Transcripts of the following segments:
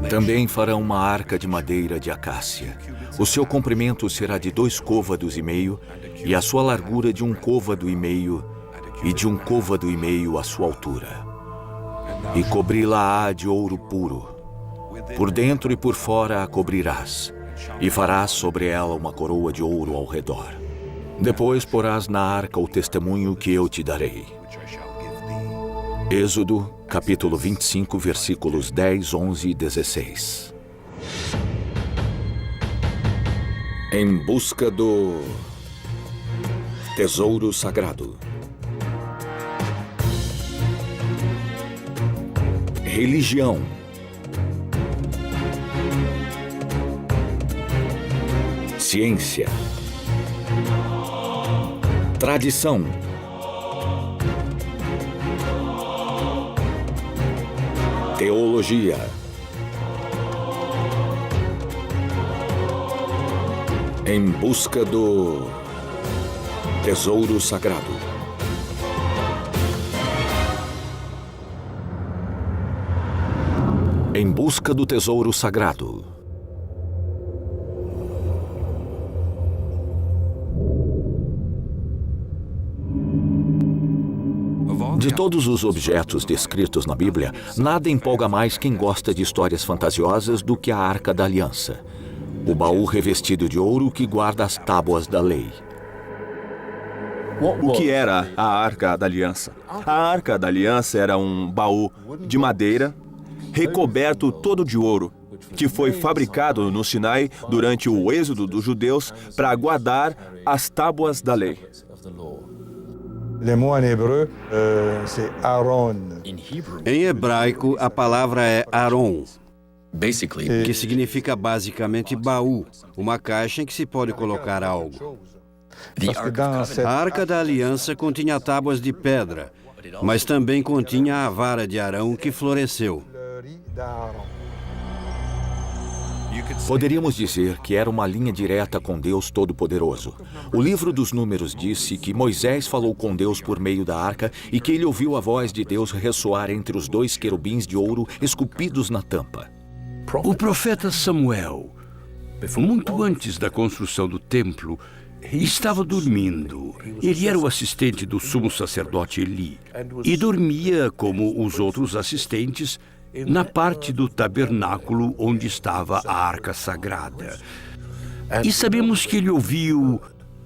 Também farão uma arca de madeira de acácia. O seu comprimento será de 2 côvados e meio, e a sua largura de 1 côvado e meio, e de 1 côvado e meio a sua altura. E cobri-la-á de ouro puro. Por dentro e por fora a cobrirás, e farás sobre ela uma coroa de ouro ao redor. Depois porás na arca o testemunho que eu te darei. Êxodo, capítulo 25, versículos 10, 11 e 16. Em busca do tesouro sagrado. Religião. Ciência. Tradição. Teologia. Em busca do tesouro sagrado. Em busca do tesouro sagrado. De todos os objetos descritos na Bíblia, nada empolga mais quem gosta de histórias fantasiosas do que a Arca da Aliança, o baú revestido de ouro que guarda as tábuas da lei. O que era a Arca da Aliança? A Arca da Aliança era um baú de madeira, recoberto todo de ouro, que foi fabricado no Sinai durante o êxodo dos judeus para guardar as tábuas da lei. Le mot en hébreu, c'est Aaron. Em hebraico, a palavra é Aron, que significa basicamente baú, uma caixa em que se pode colocar algo. A Arca da Aliança continha tábuas de pedra, mas também continha a vara de Arão que floresceu. Poderíamos dizer que era uma linha direta com Deus Todo-Poderoso. O livro dos Números disse que Moisés falou com Deus por meio da arca e que ele ouviu a voz de Deus ressoar entre os 2 querubins de ouro esculpidos na tampa. O profeta Samuel, muito antes da construção do templo, estava dormindo. Ele era o assistente do sumo sacerdote Eli e dormia como os outros assistentes na parte do tabernáculo onde estava a arca sagrada. E sabemos que ele ouviu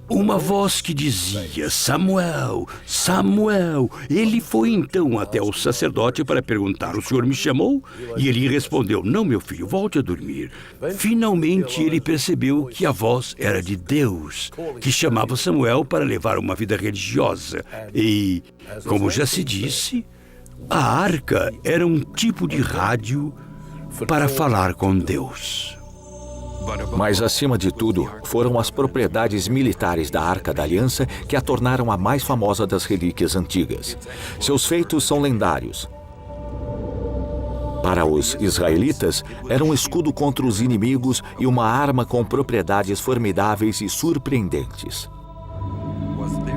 uma voz que dizia: Samuel, Samuel. Ele foi então até o sacerdote para perguntar: o senhor me chamou? E ele respondeu: não, meu filho, volte a dormir. Finalmente ele percebeu que a voz era de Deus, que chamava Samuel para levar uma vida religiosa. E, como já se disse, a arca era um tipo de rádio para falar com Deus. Mas, acima de tudo, foram as propriedades militares da Arca da Aliança que a tornaram a mais famosa das relíquias antigas. Seus feitos são lendários. Para os israelitas, era um escudo contra os inimigos e uma arma com propriedades formidáveis e surpreendentes.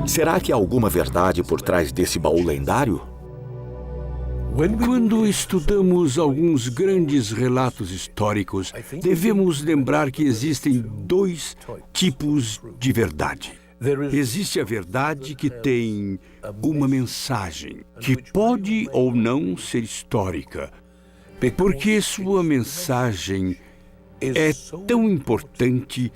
Será que há alguma verdade por trás desse baú lendário? Quando estudamos alguns grandes relatos históricos, devemos lembrar que existem 2 tipos de verdade. Existe a verdade que tem uma mensagem, que pode ou não ser histórica, porque sua mensagem é tão importante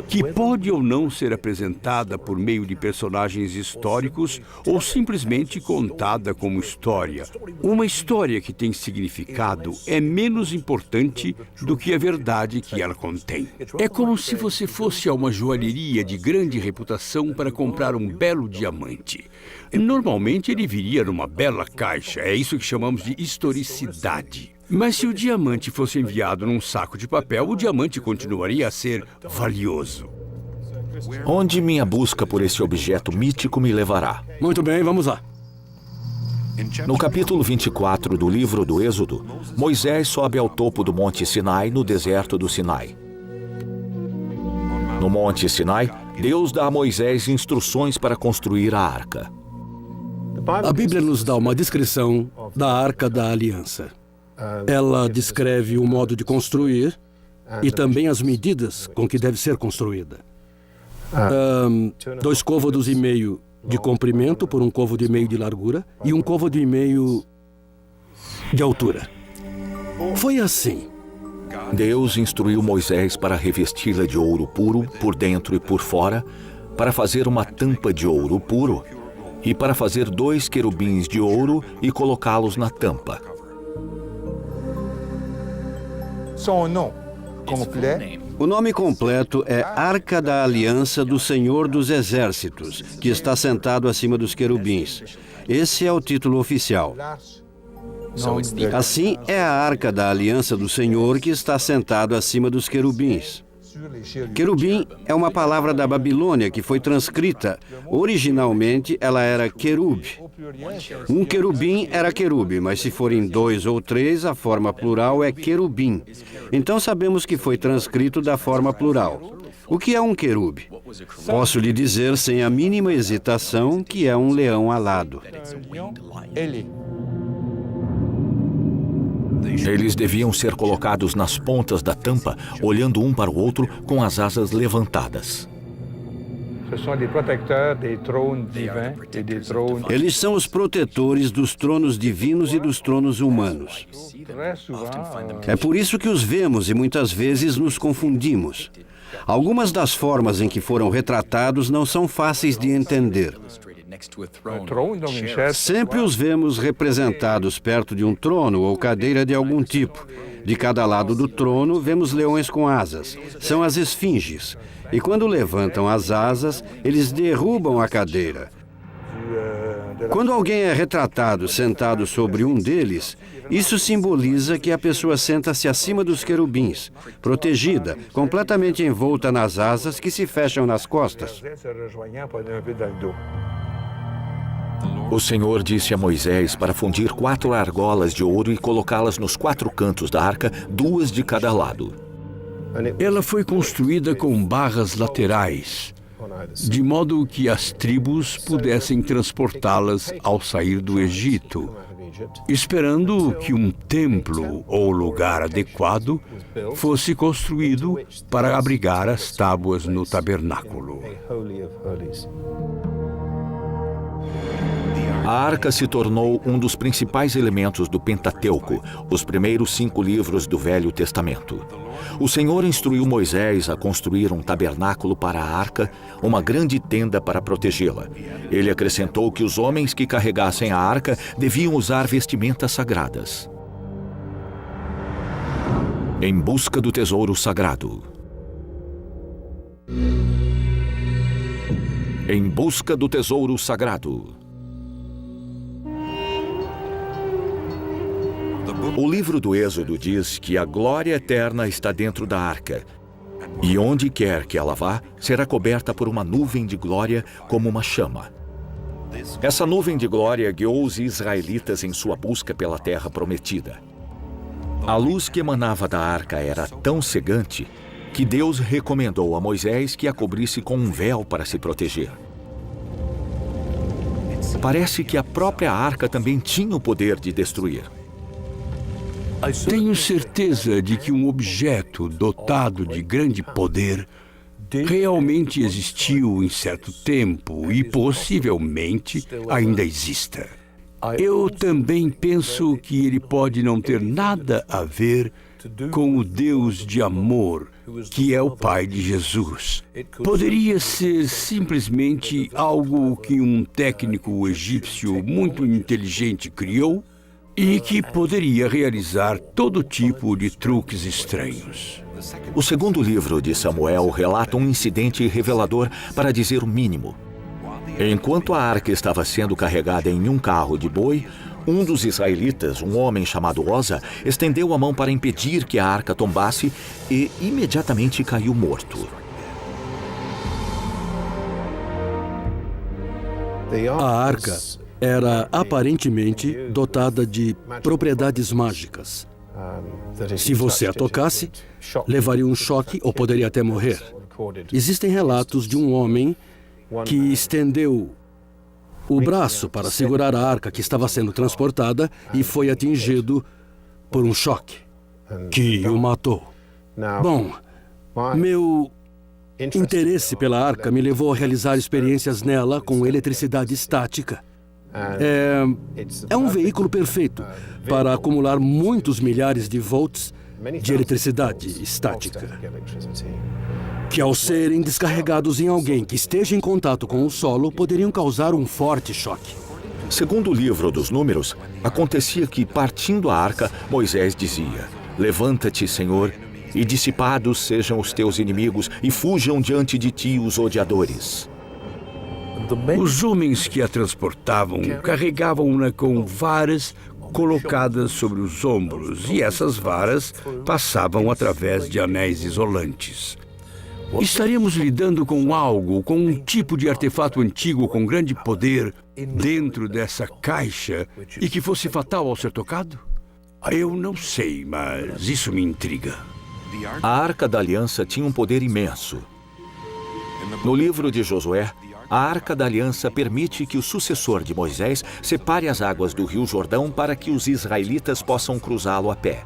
que pode ou não ser apresentada por meio de personagens históricos ou simplesmente contada como história. Uma história que tem significado é menos importante do que a verdade que ela contém. É como se você fosse a uma joalheria de grande reputação para comprar um belo diamante. Normalmente ele viria numa bela caixa, é isso que chamamos de historicidade. Mas se o diamante fosse enviado num saco de papel, o diamante continuaria a ser valioso. Onde minha busca por esse objeto mítico me levará? Muito bem, vamos lá. No capítulo 24 do livro do Êxodo, Moisés sobe ao topo do Monte Sinai, no deserto do Sinai. No Monte Sinai, Deus dá a Moisés instruções para construir a arca. A Bíblia nos dá uma descrição da Arca da Aliança. Ela descreve o modo de construir e também as medidas com que deve ser construída. 2,5 côvados de comprimento por 1,5 côvado de largura e 1,5 côvado de altura. Foi assim. Deus instruiu Moisés para revesti-la de ouro puro por dentro e por fora, para fazer uma tampa de ouro puro e para fazer 2 querubins de ouro e colocá-los na tampa. Son nom complet. O nome completo é Arca da Aliança do Senhor dos Exércitos, que está sentado acima dos querubins. Esse é o título oficial. Assim, é a Arca da Aliança do Senhor que está sentado acima dos querubins. Querubim é uma palavra da Babilônia que foi transcrita. Originalmente, ela era querub. Um querubim era querube, mas se forem 2 ou 3, a forma plural é querubim. Então sabemos que foi transcrito da forma plural. O que é um querube? Posso lhe dizer sem a mínima hesitação que é um leão alado. Eles deviam ser colocados nas pontas da tampa, olhando um para o outro com as asas levantadas. Eles são os protetores dos tronos divinos e dos tronos humanos. É por isso que os vemos e muitas vezes nos confundimos. Algumas das formas em que foram retratados não são fáceis de entender. Sempre os vemos representados perto de um trono ou cadeira de algum tipo. De cada lado do trono, vemos leões com asas. São as esfinges. E quando levantam as asas, eles derrubam a cadeira. Quando alguém é retratado sentado sobre um deles, isso simboliza que a pessoa senta-se acima dos querubins, protegida, completamente envolta nas asas que se fecham nas costas. O Senhor disse a Moisés para fundir 4 argolas de ouro e colocá-las nos 4 cantos da arca, 2 de cada lado. Ela foi construída com barras laterais, de modo que as tribos pudessem transportá-las ao sair do Egito, esperando que um templo ou lugar adequado fosse construído para abrigar as tábuas no tabernáculo. A arca se tornou um dos principais elementos do Pentateuco, os primeiros 5 livros do Velho Testamento. O Senhor instruiu Moisés a construir um tabernáculo para a arca, uma grande tenda para protegê-la. Ele acrescentou que os homens que carregassem a arca deviam usar vestimentas sagradas. Em busca do tesouro sagrado. Em busca do tesouro sagrado. O livro do Êxodo diz que a glória eterna está dentro da arca, e onde quer que ela vá, será coberta por uma nuvem de glória como uma chama. Essa nuvem de glória guiou os israelitas em sua busca pela terra prometida. A luz que emanava da arca era tão cegante que Deus recomendou a Moisés que a cobrisse com um véu para se proteger. Parece que a própria arca também tinha o poder de destruir. Tenho certeza de que um objeto dotado de grande poder realmente existiu em certo tempo e possivelmente ainda exista. Eu também penso que ele pode não ter nada a ver com o Deus de amor, que é o Pai de Jesus. Poderia ser simplesmente algo que um técnico egípcio muito inteligente criou e que poderia realizar todo tipo de truques estranhos. O segundo livro de Samuel relata um incidente revelador, para dizer o mínimo. Enquanto a arca estava sendo carregada em um carro de boi, um dos israelitas, um homem chamado Osa, estendeu a mão para impedir que a arca tombasse e imediatamente caiu morto. A arca era aparentemente dotada de propriedades mágicas. Se você a tocasse, levaria um choque ou poderia até morrer. Existem relatos de um homem que estendeu o braço para segurar a arca que estava sendo transportada e foi atingido por um choque que o matou. Bom, meu interesse pela arca me levou a realizar experiências nela com eletricidade estática. É um veículo perfeito para acumular muitos milhares de volts de eletricidade estática, que ao serem descarregados em alguém que esteja em contato com o solo, poderiam causar um forte choque. Segundo o livro dos Números, acontecia que, partindo a arca, Moisés dizia: Levanta-te, Senhor, e dissipados sejam os teus inimigos, e fujam diante de ti os odiadores. Os homens que a transportavam carregavam-na com varas colocadas sobre os ombros, e essas varas passavam através de anéis isolantes. Estaremos lidando com algo, com um tipo de artefato antigo com grande poder dentro dessa caixa e que fosse fatal ao ser tocado? Eu não sei, mas isso me intriga. A Arca da Aliança tinha um poder imenso. No livro de Josué, a Arca da Aliança permite que o sucessor de Moisés separe as águas do Rio Jordão para que os israelitas possam cruzá-lo a pé.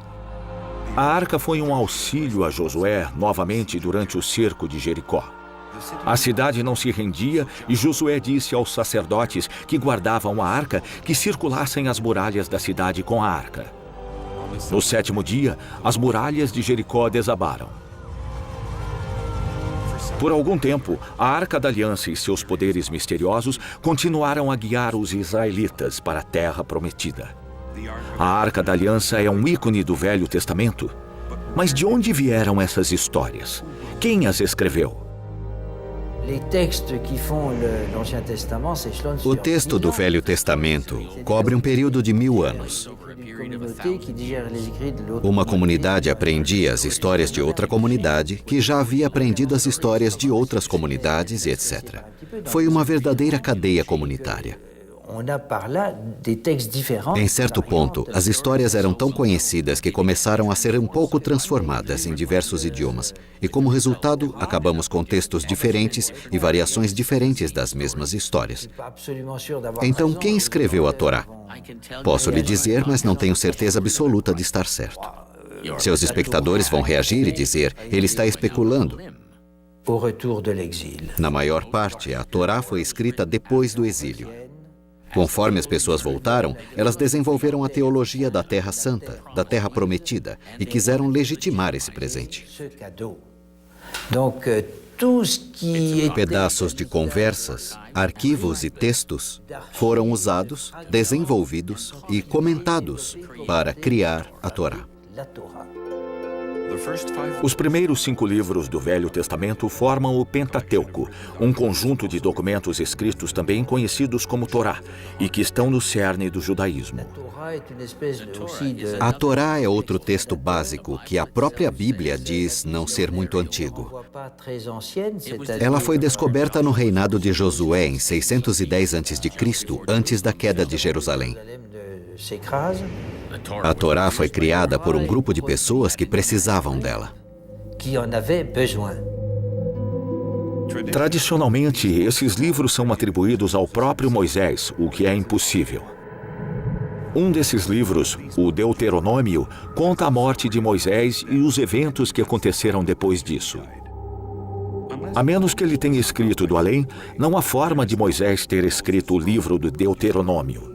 A arca foi um auxílio a Josué novamente durante o cerco de Jericó. A cidade não se rendia e Josué disse aos sacerdotes que guardavam a arca que circulassem as muralhas da cidade com a arca. No 7º dia, as muralhas de Jericó desabaram. Por algum tempo, a Arca da Aliança e seus poderes misteriosos continuaram a guiar os israelitas para a Terra Prometida. A Arca da Aliança é um ícone do Velho Testamento. Mas de onde vieram essas histórias? Quem as escreveu? O texto do Velho Testamento cobre um período de 1000 anos. Uma comunidade aprendia as histórias de outra comunidade, que já havia aprendido as histórias de outras comunidades e etc. Foi uma verdadeira cadeia comunitária. Em certo ponto, as histórias eram tão conhecidas que começaram a ser um pouco transformadas em diversos idiomas. E como resultado, acabamos com textos diferentes e variações diferentes das mesmas histórias. Então, quem escreveu a Torá? Posso lhe dizer, mas não tenho certeza absoluta de estar certo. Seus espectadores vão reagir e dizer, ele está especulando. Na maior parte, a Torá foi escrita depois do exílio. Conforme as pessoas voltaram, elas desenvolveram a teologia da Terra Santa, da Terra Prometida, e quiseram legitimar esse presente. Pedaços de conversas, arquivos e textos foram usados, desenvolvidos e comentados para criar a Torá. Os primeiros 5 livros do Velho Testamento formam o Pentateuco, um conjunto de documentos escritos também conhecidos como Torá, e que estão no cerne do judaísmo. A Torá é outro texto básico que a própria Bíblia diz não ser muito antigo. Ela foi descoberta no reinado de Josué em 610 a.C., antes da queda de Jerusalém. A Torá foi criada por um grupo de pessoas que precisavam dela. Tradicionalmente, esses livros são atribuídos ao próprio Moisés, o que é impossível. Um desses livros, o Deuteronômio, conta a morte de Moisés e os eventos que aconteceram depois disso. A menos que ele tenha escrito do além, não há forma de Moisés ter escrito o livro do Deuteronômio.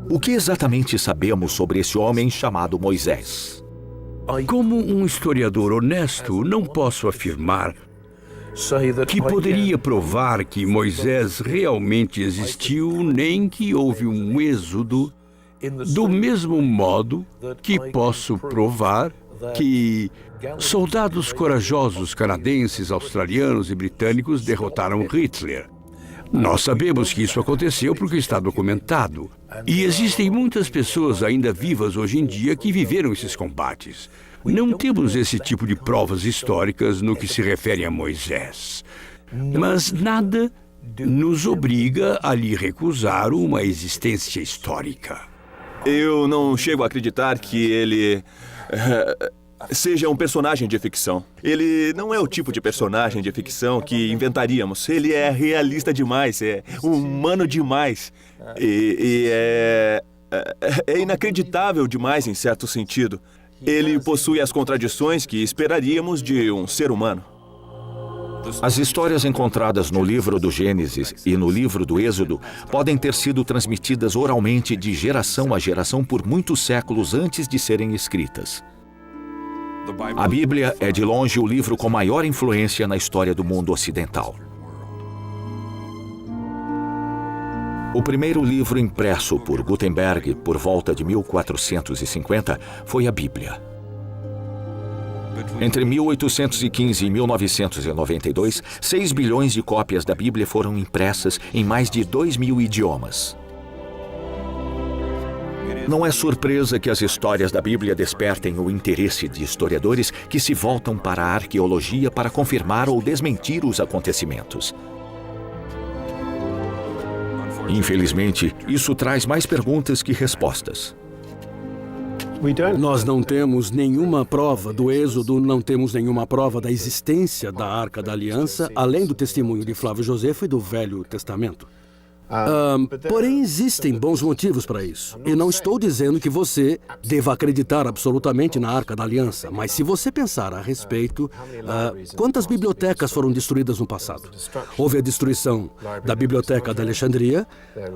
O que exatamente sabemos sobre esse homem chamado Moisés? Como um historiador honesto, não posso afirmar que poderia provar que Moisés realmente existiu, nem que houve um êxodo, do mesmo modo que posso provar que soldados corajosos canadenses, australianos e britânicos derrotaram Hitler. Nós sabemos que isso aconteceu porque está documentado. E existem muitas pessoas ainda vivas hoje em dia que viveram esses combates. Não temos esse tipo de provas históricas no que se refere a Moisés. Mas nada nos obriga a lhe recusar uma existência histórica. Eu não chego a acreditar que ele seja um personagem de ficção. Ele não é o tipo de personagem de ficção que inventaríamos. Ele é realista demais, é humano demais. é inacreditável demais em certo sentido. Ele possui as contradições que esperaríamos de um ser humano. As histórias encontradas no livro do Gênesis e no livro do Êxodo podem ter sido transmitidas oralmente de geração a geração por muitos séculos antes de serem escritas. A Bíblia é de longe o livro com maior influência na história do mundo ocidental. O primeiro livro impresso por Gutenberg por volta de 1450 foi a Bíblia. Entre 1815 e 1992, 6 bilhões de cópias da Bíblia foram impressas em mais de 2.000 idiomas. Não é surpresa que as histórias da Bíblia despertem o interesse de historiadores que se voltam para a arqueologia para confirmar ou desmentir os acontecimentos. Infelizmente, isso traz mais perguntas que respostas. Nós não temos nenhuma prova do Êxodo, não temos nenhuma prova da existência da Arca da Aliança, além do testemunho de Flávio Josefo e do Velho Testamento. Porém, existem bons motivos para isso. E não estou dizendo que você deva acreditar absolutamente na Arca da Aliança, mas se você pensar a respeito, quantas bibliotecas foram destruídas no passado? Houve a destruição da Biblioteca da Alexandria,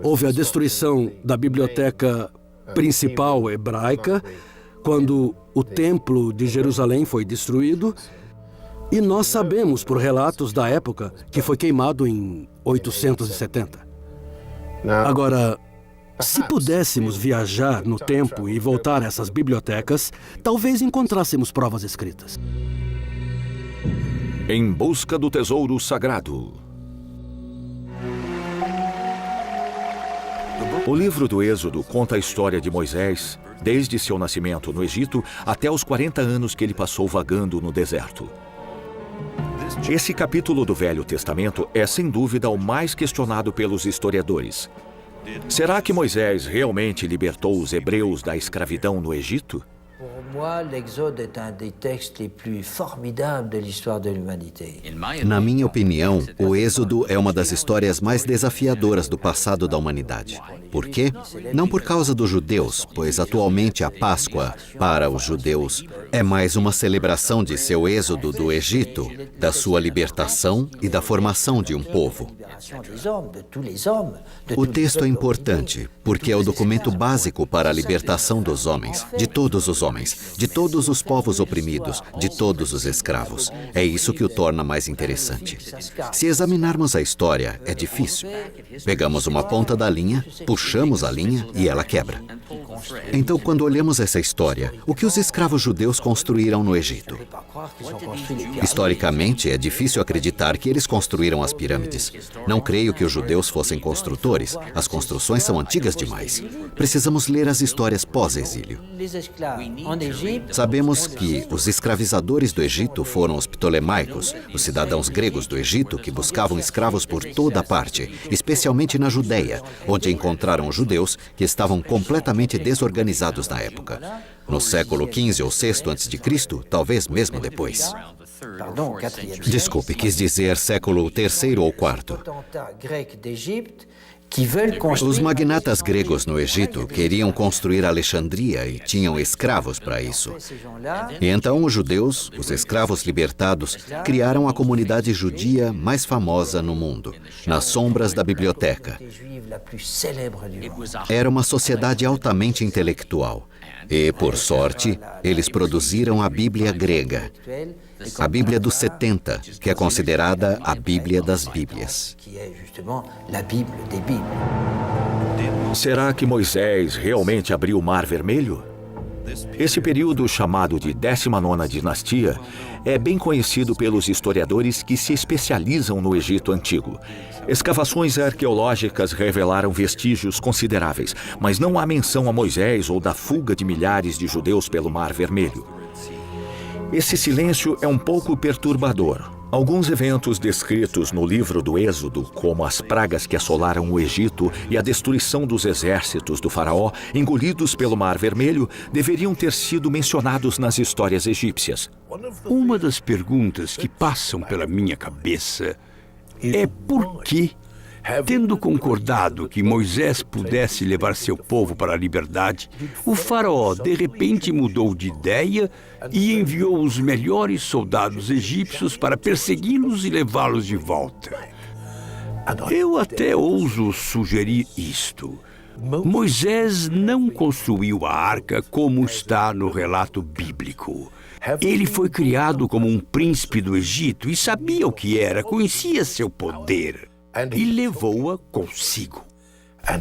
houve a destruição da Biblioteca principal hebraica, quando o Templo de Jerusalém foi destruído, e nós sabemos por relatos da época que foi queimado em 870. Agora, se pudéssemos viajar no tempo e voltar a essas bibliotecas, talvez encontrássemos provas escritas. Em busca do tesouro sagrado. O livro do Êxodo conta a história de Moisés, desde seu nascimento no Egito até os 40 anos que ele passou vagando no deserto. Esse capítulo do Velho Testamento é, sem dúvida, o mais questionado pelos historiadores. Será que Moisés realmente libertou os hebreus da escravidão no Egito? Na minha opinião, o Êxodo é uma das histórias mais desafiadoras do passado da humanidade. Por quê? Não por causa dos judeus, pois atualmente a Páscoa, para os judeus, é mais uma celebração de seu êxodo do Egito, da sua libertação e da formação de um povo. O texto é importante, porque é o documento básico para a libertação dos homens, de todos os homens, de todos os povos oprimidos, de todos os escravos. É isso que o torna mais interessante. Se examinarmos a história, é difícil. Pegamos uma ponta da linha, puxamos a linha e ela quebra. Então, quando olhamos essa história, o que os escravos judeus construíram no Egito? Historicamente, é difícil acreditar que eles construíram as pirâmides. Não creio que os judeus fossem construtores. As construções são antigas demais. Precisamos ler as histórias pós-exílio. Sabemos que os escravizadores do Egito foram os ptolemaicos, os cidadãos gregos do Egito que buscavam escravos por toda parte, especialmente na Judéia, onde encontraram judeus que estavam completamente desorganizados na época. No século XV ou VI a.C., talvez mesmo depois. Desculpe, quis dizer século III ou IV. Os magnatas gregos no Egito queriam construir Alexandria e tinham escravos para isso. E então os judeus, os escravos libertados, criaram a comunidade judia mais famosa no mundo, nas sombras da biblioteca. Era uma sociedade altamente intelectual. E, por sorte, eles produziram a Bíblia grega, a Bíblia dos 70, que é considerada a Bíblia das Bíblias. Será que Moisés realmente abriu o Mar Vermelho? Esse período, chamado de 19ª dinastia, é bem conhecido pelos historiadores que se especializam no Egito Antigo. Escavações arqueológicas revelaram vestígios consideráveis, mas não há menção a Moisés ou da fuga de milhares de judeus pelo Mar Vermelho. Esse silêncio é um pouco perturbador. Alguns eventos descritos no livro do Êxodo, como as pragas que assolaram o Egito e a destruição dos exércitos do faraó, engolidos pelo Mar Vermelho, deveriam ter sido mencionados nas histórias egípcias. Uma das perguntas que passam pela minha cabeça é por que Tendo concordado que Moisés pudesse levar seu povo para a liberdade, o faraó de repente mudou de ideia e enviou os melhores soldados egípcios para persegui-los e levá-los de volta. Eu até ouso sugerir isto. Moisés não construiu a arca como está no relato bíblico. Ele foi criado como um príncipe do Egito e sabia o que era, conhecia seu poder e levou-a consigo.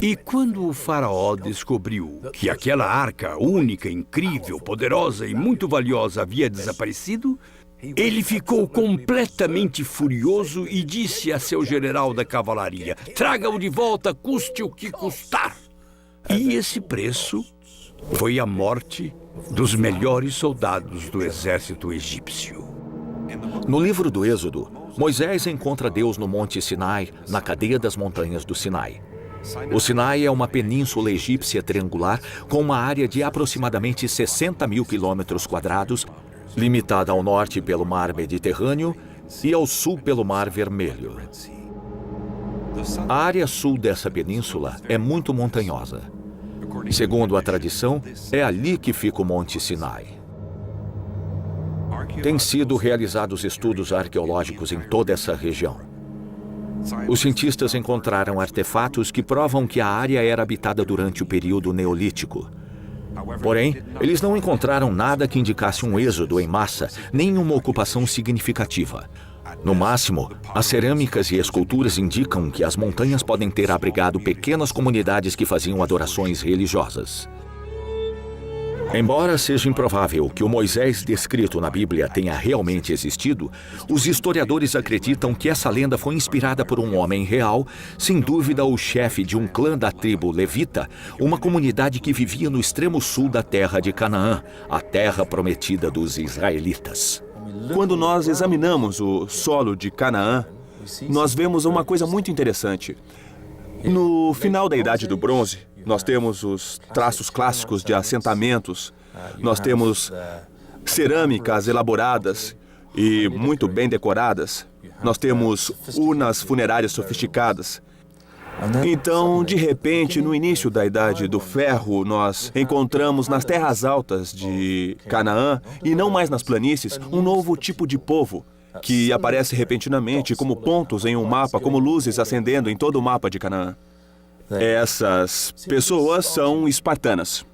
E quando o faraó descobriu que aquela arca única, incrível, poderosa e muito valiosa havia desaparecido, ele ficou completamente furioso e disse a seu general da cavalaria: traga-o de volta, custe o que custar. E esse preço foi a morte dos melhores soldados do exército egípcio. No livro do Êxodo, Moisés encontra Deus no Monte Sinai, na cadeia das montanhas do Sinai. O Sinai é uma península egípcia triangular com uma área de aproximadamente 60 mil quilômetros quadrados, limitada ao norte pelo Mar Mediterrâneo e ao sul pelo Mar Vermelho. A área sul dessa península é muito montanhosa. Segundo a tradição, é ali que fica o Monte Sinai. Têm sido realizados estudos arqueológicos em toda essa região. Os cientistas encontraram artefatos que provam que a área era habitada durante o período neolítico. Porém, eles não encontraram nada que indicasse um êxodo em massa, nem uma ocupação significativa. No máximo, as cerâmicas e esculturas indicam que as montanhas podem ter abrigado pequenas comunidades que faziam adorações religiosas. Embora seja improvável que o Moisés descrito na Bíblia tenha realmente existido, os historiadores acreditam que essa lenda foi inspirada por um homem real, sem dúvida o chefe de um clã da tribo levita, uma comunidade que vivia no extremo sul da terra de Canaã, a terra prometida dos israelitas. Quando nós examinamos o solo de Canaã, nós vemos uma coisa muito interessante. No final da Idade do Bronze, nós temos os traços clássicos de assentamentos, nós temos cerâmicas elaboradas e muito bem decoradas, nós temos urnas funerárias sofisticadas. Então, de repente, no início da Idade do Ferro, nós encontramos nas terras altas de Canaã, e não mais nas planícies, um novo tipo de povo, que aparece repentinamente como pontos em um mapa, como luzes acendendo em todo o mapa de Canaã. Essas pessoas são espartanas.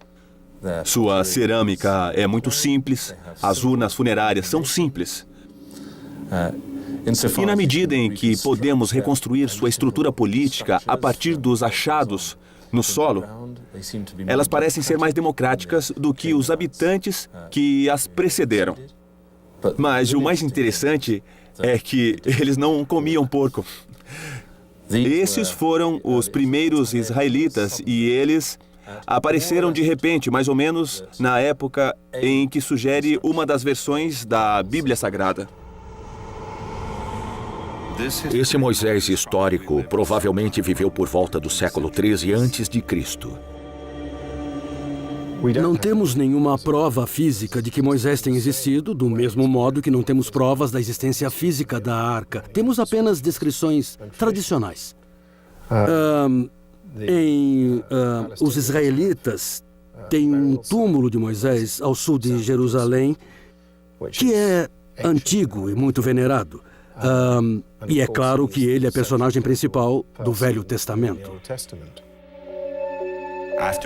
Sua cerâmica é muito simples, as urnas funerárias são simples. E na medida em que podemos reconstruir sua estrutura política a partir dos achados no solo, elas parecem ser mais democráticas do que os habitantes que as precederam. Mas o mais interessante é que eles não comiam porco. Esses foram os primeiros israelitas e eles apareceram de repente, mais ou menos na época em que sugere uma das versões da Bíblia Sagrada. Esse Moisés histórico provavelmente viveu por volta do século 13 a.C. Não temos nenhuma prova física de que Moisés tenha existido, do mesmo modo que não temos provas da existência física da arca. Temos apenas descrições tradicionais. Os israelitas têm um túmulo de Moisés ao sul de Jerusalém, que é antigo e muito venerado. E é claro que ele é personagem principal do Velho Testamento.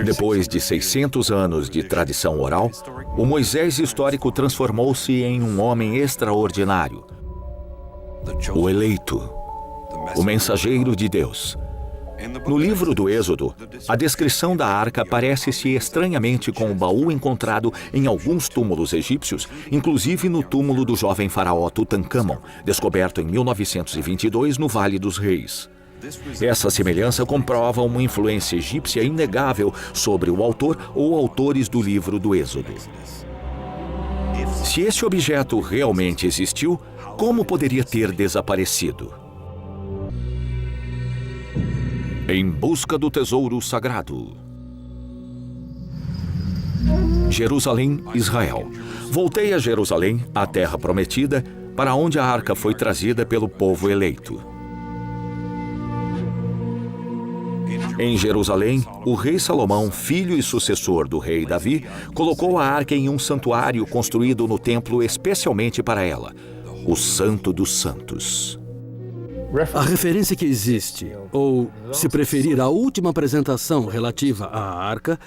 Depois de 600 anos de tradição oral, o Moisés histórico transformou-se em um homem extraordinário. O eleito, o mensageiro de Deus. No livro do Êxodo, a descrição da arca parece-se estranhamente com o baú encontrado em alguns túmulos egípcios, inclusive no túmulo do jovem faraó Tutancâmon, descoberto em 1922 no Vale dos Reis. Essa semelhança comprova uma influência egípcia inegável sobre o autor ou autores do livro do Êxodo. Se esse objeto realmente existiu, como poderia ter desaparecido? Em busca do tesouro sagrado. Jerusalém, Israel. Voltei a Jerusalém, a terra prometida, para onde a arca foi trazida pelo povo eleito. Em Jerusalém, o rei Salomão, filho e sucessor do rei Davi, colocou a arca em um santuário construído no templo especialmente para ela, o Santo dos Santos. A referência que existe, ou, se preferir, a última apresentação relativa à arca,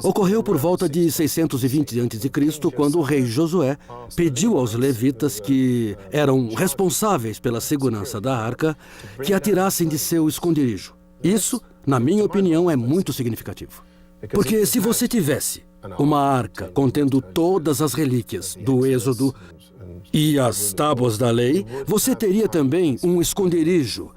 ocorreu por volta de 620 a.C., quando o rei Josué pediu aos levitas, que eram responsáveis pela segurança da arca, que a tirassem de seu esconderijo. Isso, na minha opinião, é muito significativo. Porque se você tivesse uma arca contendo todas as relíquias do Êxodo e as tábuas da lei, você teria também um esconderijo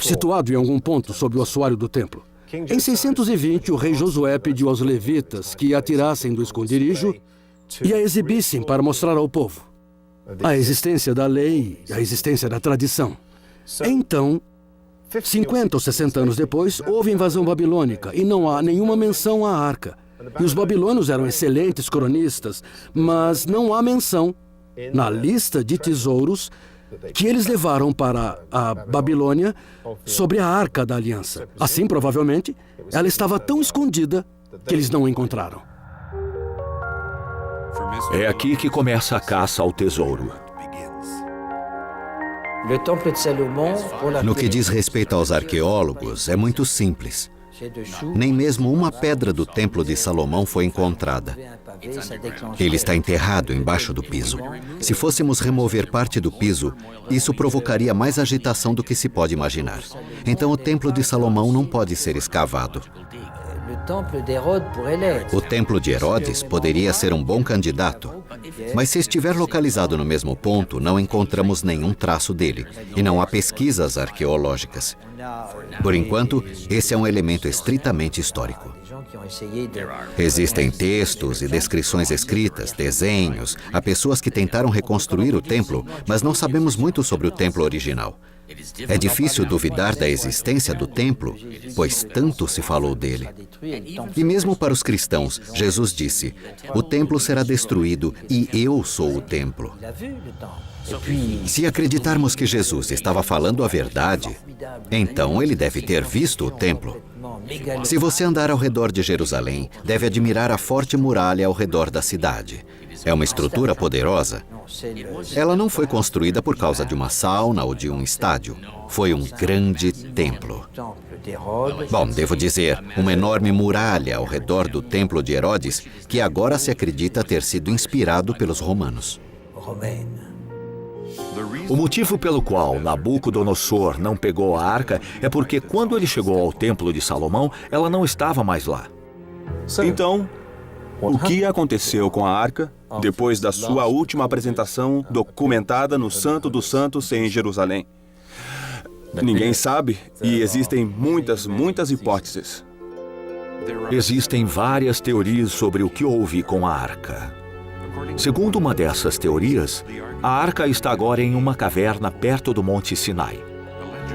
situado em algum ponto sob o assoalho do templo. Em 620, o rei Josué pediu aos levitas que a tirassem do esconderijo e a exibissem para mostrar ao povo a existência da lei, a existência da tradição. Então, 50 ou 60 anos depois, houve invasão babilônica e não há nenhuma menção à arca. E os babilônios eram excelentes cronistas, mas não há menção na lista de tesouros que eles levaram para a Babilônia sobre a Arca da Aliança. Assim, provavelmente, ela estava tão escondida que eles não a encontraram. É aqui que começa a caça ao tesouro. No que diz respeito aos arqueólogos, é muito simples. Nem mesmo uma pedra do Templo de Salomão foi encontrada. Ele está enterrado embaixo do piso. Se fôssemos remover parte do piso, isso provocaria mais agitação do que se pode imaginar. Então o Templo de Salomão não pode ser escavado. O Templo de Herodes poderia ser um bom candidato, mas se estiver localizado no mesmo ponto, não encontramos nenhum traço dele, e não há pesquisas arqueológicas. Por enquanto, esse é um elemento estritamente histórico. Existem textos e descrições escritas, desenhos, há pessoas que tentaram reconstruir o templo, mas não sabemos muito sobre o templo original. É difícil duvidar da existência do templo, pois tanto se falou dele. E mesmo para os cristãos, Jesus disse: "O templo será destruído e eu sou o templo." Se acreditarmos que Jesus estava falando a verdade, então ele deve ter visto o templo. Se você andar ao redor de Jerusalém, deve admirar a forte muralha ao redor da cidade. É uma estrutura poderosa. Ela não foi construída por causa de uma sauna ou de um estádio. Foi um grande templo. Bom, devo dizer, uma enorme muralha ao redor do templo de Herodes, que agora se acredita ter sido inspirado pelos romanos. O motivo pelo qual Nabucodonosor não pegou a arca é porque quando ele chegou ao Templo de Salomão, ela não estava mais lá. Então, o que aconteceu com a arca depois da sua última apresentação documentada no Santo dos Santos em Jerusalém? Ninguém sabe e existem muitas hipóteses. Existem várias teorias sobre o que houve com a arca. Segundo uma dessas teorias, a arca está agora em uma caverna perto do Monte Sinai.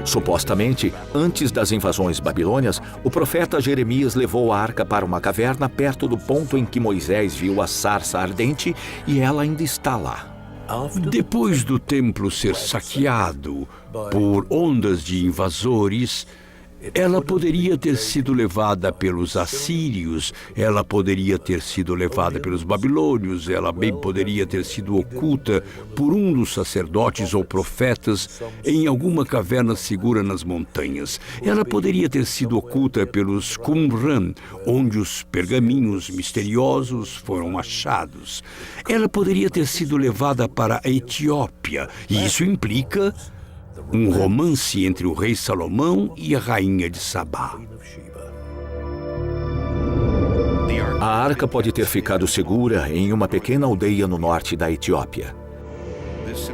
Supostamente, antes das invasões babilônias, o profeta Jeremias levou a arca para uma caverna perto do ponto em que Moisés viu a sarça ardente e ela ainda está lá. Depois do templo ser saqueado por ondas de invasores, ela poderia ter sido levada pelos assírios, ela poderia ter sido levada pelos babilônios, ela bem poderia ter sido oculta por um dos sacerdotes ou profetas em alguma caverna segura nas montanhas. Ela poderia ter sido oculta pelos Qumran, onde os pergaminhos misteriosos foram achados. Ela poderia ter sido levada para a Etiópia, e isso implica um romance entre o rei Salomão e a rainha de Sabá. A arca pode ter ficado segura em uma pequena aldeia no norte da Etiópia.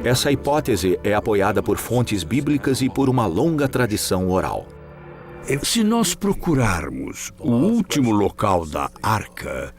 Essa hipótese é apoiada por fontes bíblicas e por uma longa tradição oral. Se nós procurarmos o último local da arca,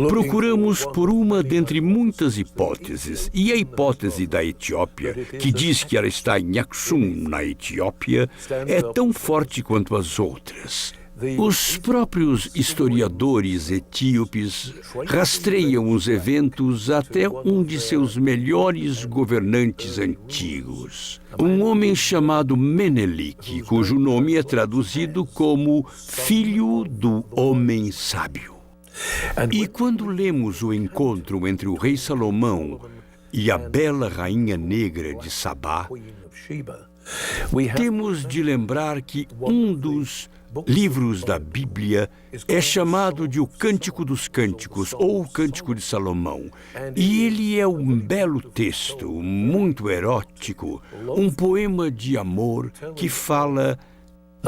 procuramos por uma dentre muitas hipóteses, e a hipótese da Etiópia, que diz que ela está em Aksum, na Etiópia, é tão forte quanto as outras. Os próprios historiadores etíopes rastreiam os eventos até um de seus melhores governantes antigos, um homem chamado Menelik, cujo nome é traduzido como Filho do Homem Sábio. E quando lemos o encontro entre o rei Salomão e a bela rainha negra de Sabá, temos de lembrar que um dos livros da Bíblia é chamado de o Cântico dos Cânticos, ou o Cântico de Salomão. E ele é um belo texto, muito erótico, um poema de amor que fala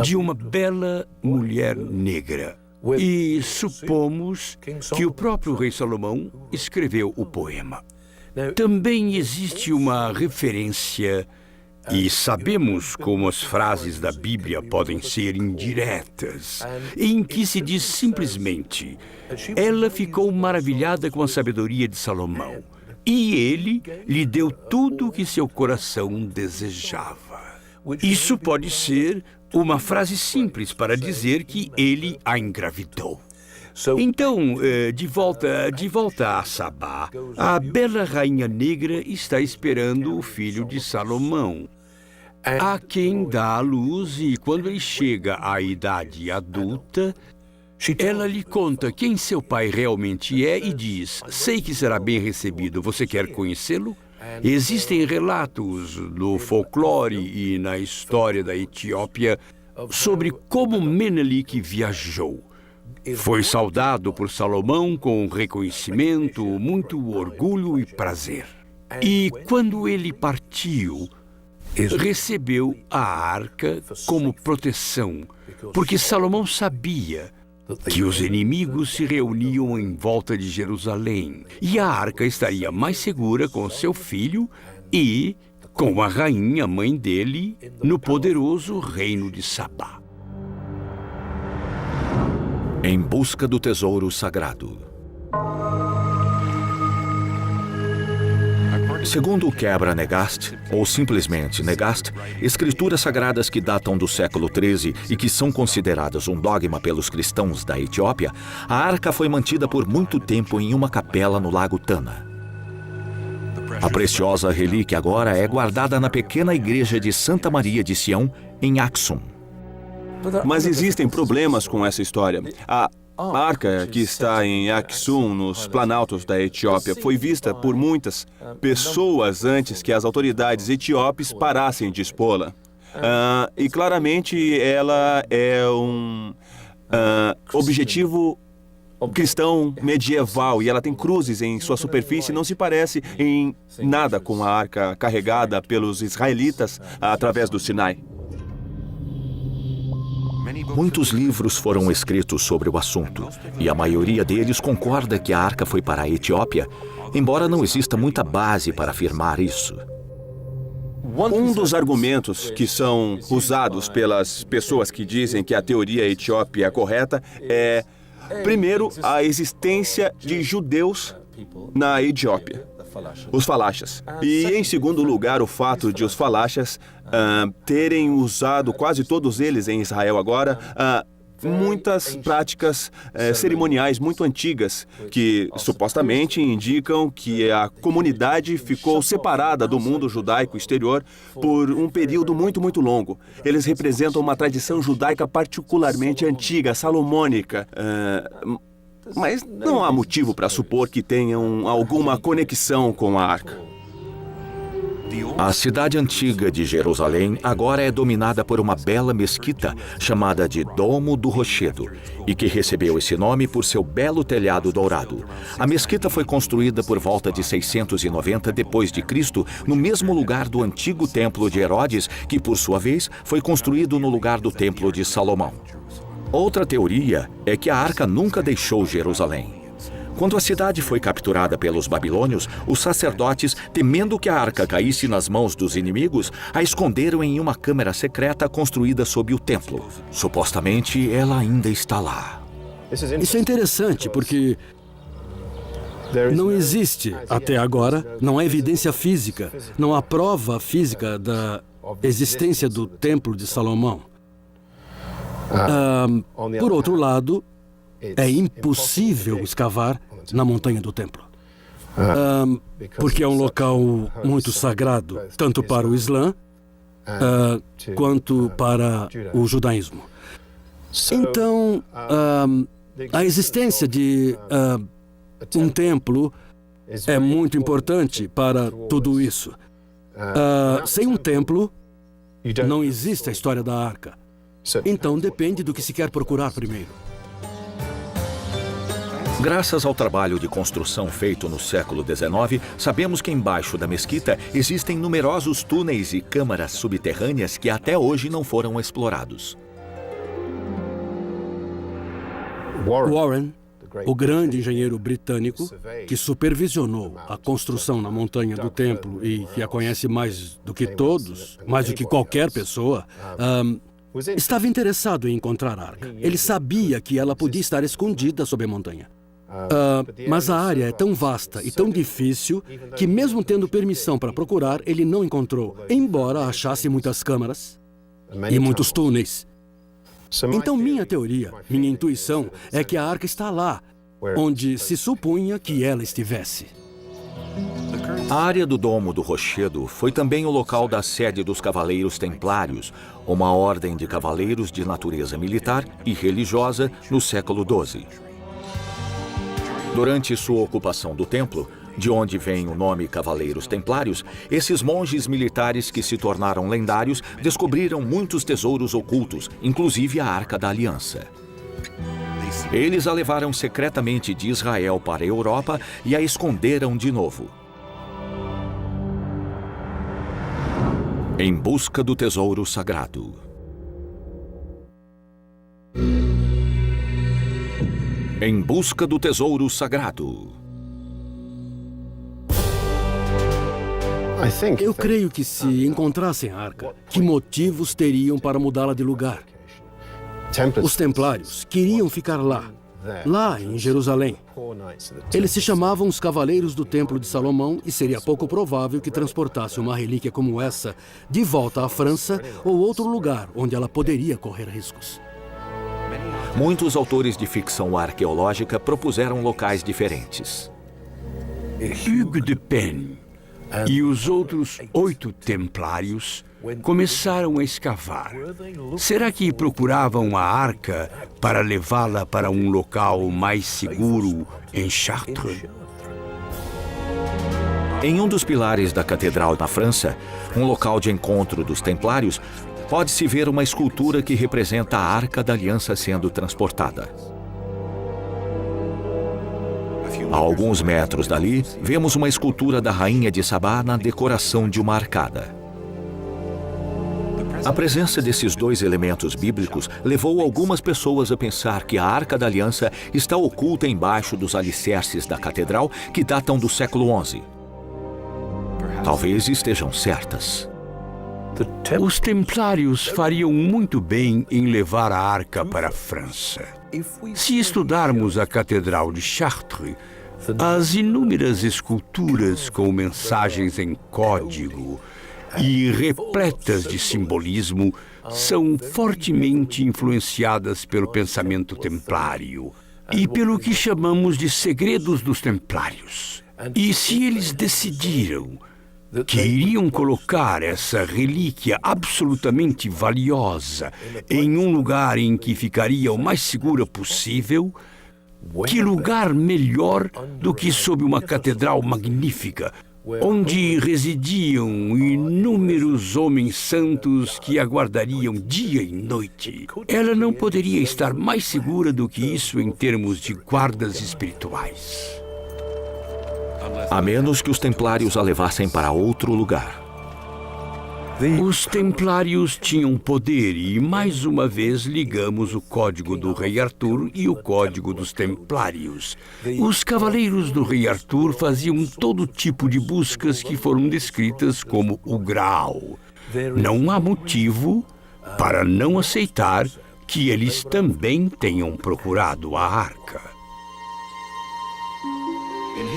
de uma bela mulher negra. E supomos que o próprio rei Salomão escreveu o poema. Também existe uma referência, e sabemos como as frases da Bíblia podem ser indiretas, em que se diz simplesmente: ela ficou maravilhada com a sabedoria de Salomão, e ele lhe deu tudo o que seu coração desejava. Isso pode ser uma frase simples para dizer que ele a engravidou. Então, de volta a Sabá, a bela rainha negra está esperando o filho de Salomão, a quem dá a luz, e quando ele chega à idade adulta, ela lhe conta quem seu pai realmente é e diz: sei que será bem recebido, você quer conhecê-lo? Existem relatos no folclore e na história da Etiópia sobre como Menelik viajou. Foi saudado por Salomão com reconhecimento, muito orgulho e prazer. E quando ele partiu, recebeu a arca como proteção, porque Salomão sabia que os inimigos se reuniam em volta de Jerusalém e a arca estaria mais segura com seu filho e com a rainha mãe dele no poderoso reino de Sabá. Em busca do tesouro sagrado. Segundo o Quebra-Negast, ou simplesmente Negast, escrituras sagradas que datam do século XIII e que são consideradas um dogma pelos cristãos da Etiópia, a arca foi mantida por muito tempo em uma capela no lago Tana. A preciosa relíquia agora é guardada na pequena igreja de Santa Maria de Sião, em Aksum. Mas existem problemas com essa história. A arca que está em Aksum, nos planaltos da Etiópia, foi vista por muitas pessoas antes que as autoridades etíopes parassem de expô-la. E claramente ela é um objetivo cristão medieval e ela tem cruzes em sua superfície, não se parece em nada com a arca carregada pelos israelitas através do Sinai. Muitos livros foram escritos sobre o assunto, e a maioria deles concorda que a arca foi para a Etiópia, embora não exista muita base para afirmar isso. Um dos argumentos que são usados pelas pessoas que dizem que a teoria etíope é correta é, primeiro, a existência de judeus na Etiópia, os falachas. E, em segundo lugar, o fato de os falachas terem usado, quase todos eles em Israel agora, muitas práticas cerimoniais muito antigas que supostamente indicam que a comunidade ficou separada do mundo judaico exterior por um período muito, muito longo. Eles representam uma tradição judaica particularmente antiga, salomônica. Mas não há motivo para supor que tenham alguma conexão com a arca. A cidade antiga de Jerusalém agora é dominada por uma bela mesquita chamada de Domo do Rochedo, e que recebeu esse nome por seu belo telhado dourado. A mesquita foi construída por volta de 690 d.C., no mesmo lugar do antigo templo de Herodes, que por sua vez foi construído no lugar do templo de Salomão. Outra teoria é que a arca nunca deixou Jerusalém. Quando a cidade foi capturada pelos babilônios, os sacerdotes, temendo que a arca caísse nas mãos dos inimigos, a esconderam em uma câmara secreta construída sob o templo. Supostamente, ela ainda está lá. Isso é interessante, porque não existe, até agora, não há evidência física, não há prova física da existência do Templo de Salomão. Por outro lado, é impossível escavar na montanha do templo. Porque é um local muito sagrado, tanto para o Islã quanto para o judaísmo. Então, a existência de um templo é muito importante para tudo isso. Sem um templo, não existe a história da arca. Então, depende do que se quer procurar primeiro. Graças ao trabalho de construção feito no século XIX, sabemos que embaixo da mesquita existem numerosos túneis e câmaras subterrâneas que até hoje não foram explorados. Warren, o grande engenheiro britânico que supervisionou a construção na montanha do templo e que a conhece mais do que todos, mais do que qualquer pessoa, estava interessado em encontrar a arca. Ele sabia que ela podia estar escondida sob a montanha. Mas a área é tão vasta e tão difícil que, mesmo tendo permissão para procurar, ele não encontrou, embora achasse muitas câmaras e muitos túneis. Então, minha teoria, minha intuição, é que a arca está lá, onde se supunha que ela estivesse. A área do Domo do Rochedo foi também o local da sede dos Cavaleiros Templários, uma ordem de cavaleiros de natureza militar e religiosa no século XII. Durante sua ocupação do templo, de onde vem o nome Cavaleiros Templários, esses monges militares que se tornaram lendários descobriram muitos tesouros ocultos, inclusive a Arca da Aliança. Eles a levaram secretamente de Israel para a Europa e a esconderam de novo. Em busca do tesouro sagrado. Em busca do tesouro sagrado. Eu creio que se encontrassem a arca, que motivos teriam para mudá-la de lugar? Os templários queriam ficar lá em Jerusalém. Eles se chamavam os Cavaleiros do Templo de Salomão e seria pouco provável que transportasse uma relíquia como essa de volta à França ou outro lugar onde ela poderia correr riscos. Muitos autores de ficção arqueológica propuseram locais diferentes. Hugues de Payne e os outros 8 templários começaram a escavar. Será que procuravam a arca para levá-la para um local mais seguro em Chartres? Em um dos pilares da catedral na França, um local de encontro dos templários, pode-se ver uma escultura que representa a Arca da Aliança sendo transportada. A alguns metros dali, vemos uma escultura da Rainha de Sabá na decoração de uma arcada. A presença desses 2 elementos bíblicos levou algumas pessoas a pensar que a Arca da Aliança está oculta embaixo dos alicerces da catedral que datam do século XI. Talvez estejam certas. Os templários fariam muito bem em levar a arca para a França. Se estudarmos a Catedral de Chartres, as inúmeras esculturas com mensagens em código e repletas de simbolismo são fortemente influenciadas pelo pensamento templário e pelo que chamamos de segredos dos templários. E se eles decidiram que iriam colocar essa relíquia absolutamente valiosa em um lugar em que ficaria o mais segura possível, que lugar melhor do que sob uma catedral magnífica, onde residiam inúmeros homens santos que aguardariam dia e noite. Ela não poderia estar mais segura do que isso em termos de guardas espirituais. A menos que os templários a levassem para outro lugar. Os templários tinham poder e, mais uma vez, ligamos o código do rei Arthur e o código dos templários. Os cavaleiros do rei Arthur faziam todo tipo de buscas que foram descritas como o Graal. Não há motivo para não aceitar que eles também tenham procurado a arca.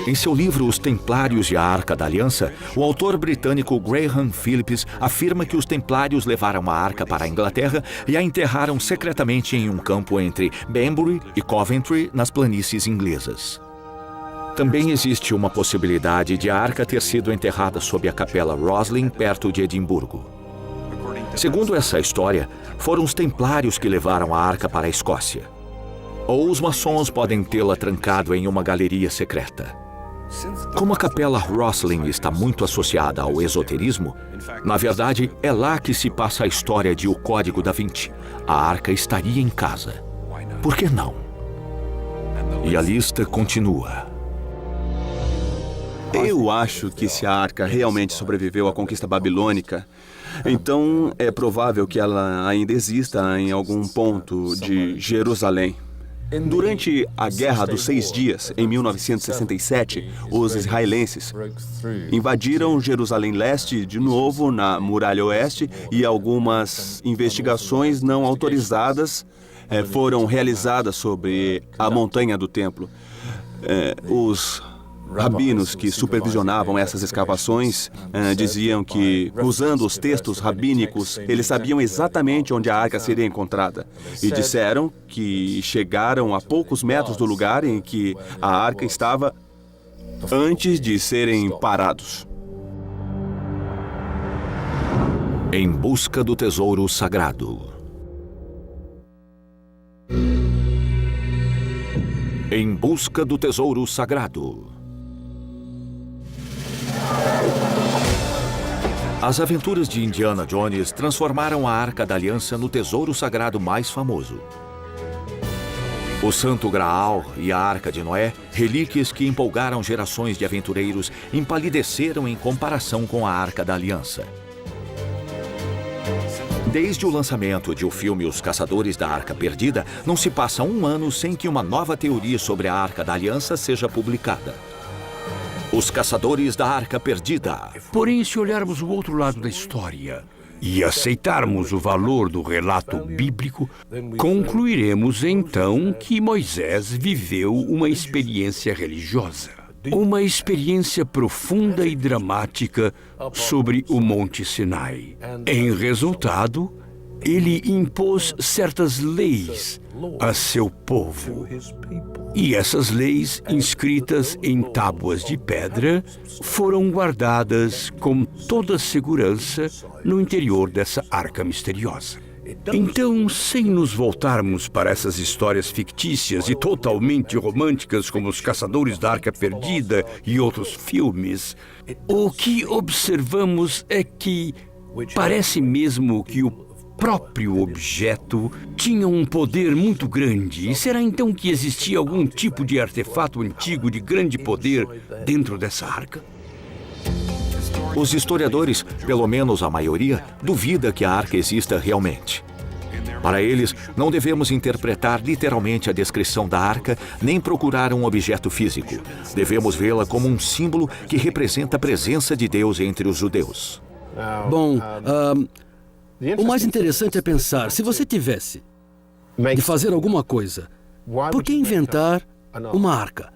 Em seu livro Os Templários e a Arca da Aliança, o autor britânico Graham Phillips afirma que os templários levaram a arca para a Inglaterra e a enterraram secretamente em um campo entre Banbury e Coventry, nas planícies inglesas. Também existe uma possibilidade de a arca ter sido enterrada sob a capela Roslin, perto de Edimburgo. Segundo essa história, foram os templários que levaram a arca para a Escócia. Ou os maçons podem tê-la trancado em uma galeria secreta. Como a capela Roslin está muito associada ao esoterismo, na verdade, é lá que se passa a história de O Código da Vinci. A arca estaria em casa. Por que não? E a lista continua. Eu acho que se a arca realmente sobreviveu à conquista babilônica, então é provável que ela ainda exista em algum ponto de Jerusalém. Durante a Guerra dos 6 Dias, em 1967, os israelenses invadiram Jerusalém Leste de novo na Muralha Oeste e algumas investigações não autorizadas foram realizadas sobre a montanha do templo. Os rabinos que supervisionavam essas escavações diziam que, usando os textos rabínicos, eles sabiam exatamente onde a arca seria encontrada. E disseram que chegaram a poucos metros do lugar em que a arca estava antes de serem parados. Em busca do tesouro sagrado. Em busca do tesouro sagrado. As aventuras de Indiana Jones transformaram a Arca da Aliança no tesouro sagrado mais famoso. O Santo Graal e a Arca de Noé, relíquias que empolgaram gerações de aventureiros, empalideceram em comparação com a Arca da Aliança. Desde o lançamento de o filme Os Caçadores da Arca Perdida, não se passa um ano sem que uma nova teoria sobre a Arca da Aliança seja publicada. Os Caçadores da Arca Perdida. Porém, se olharmos o outro lado da história e aceitarmos o valor do relato bíblico, concluiremos então que Moisés viveu uma experiência religiosa. Uma experiência profunda e dramática sobre o Monte Sinai. Em resultado, ele impôs certas leis a seu povo. E essas leis, inscritas em tábuas de pedra, foram guardadas com toda segurança no interior dessa arca misteriosa. Então, sem nos voltarmos para essas histórias fictícias e totalmente românticas como Os Caçadores da Arca Perdida e outros filmes, o que observamos é que parece mesmo que o próprio objeto tinha um poder muito grande. E será então que existia algum tipo de artefato antigo de grande poder dentro dessa arca? Os historiadores, pelo menos a maioria, duvida que a arca exista realmente. Para eles, não devemos interpretar literalmente a descrição da arca, nem procurar um objeto físico. Devemos vê-la como um símbolo que representa a presença de Deus entre os judeus. Bom, o mais interessante é pensar, se você tivesse de fazer alguma coisa, por que inventar uma arca?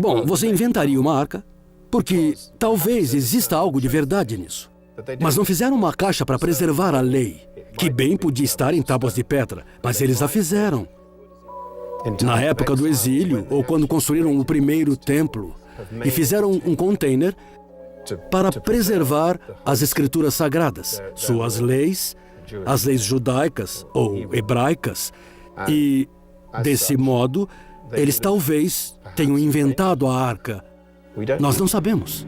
Bom, você inventaria uma arca porque talvez exista algo de verdade nisso. Mas não fizeram uma caixa para preservar a lei, que bem podia estar em tábuas de pedra, mas eles a fizeram. Na época do exílio, ou quando construíram o primeiro templo, e fizeram um container para preservar as escrituras sagradas, suas leis, as leis judaicas ou hebraicas, e, desse modo, eles talvez tenham inventado a arca. Nós não sabemos.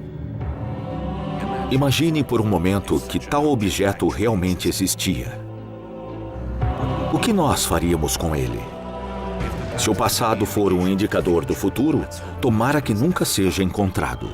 Imagine por um momento que tal objeto realmente existia. O que nós faríamos com ele? Se o passado for um indicador do futuro, tomara que nunca seja encontrado.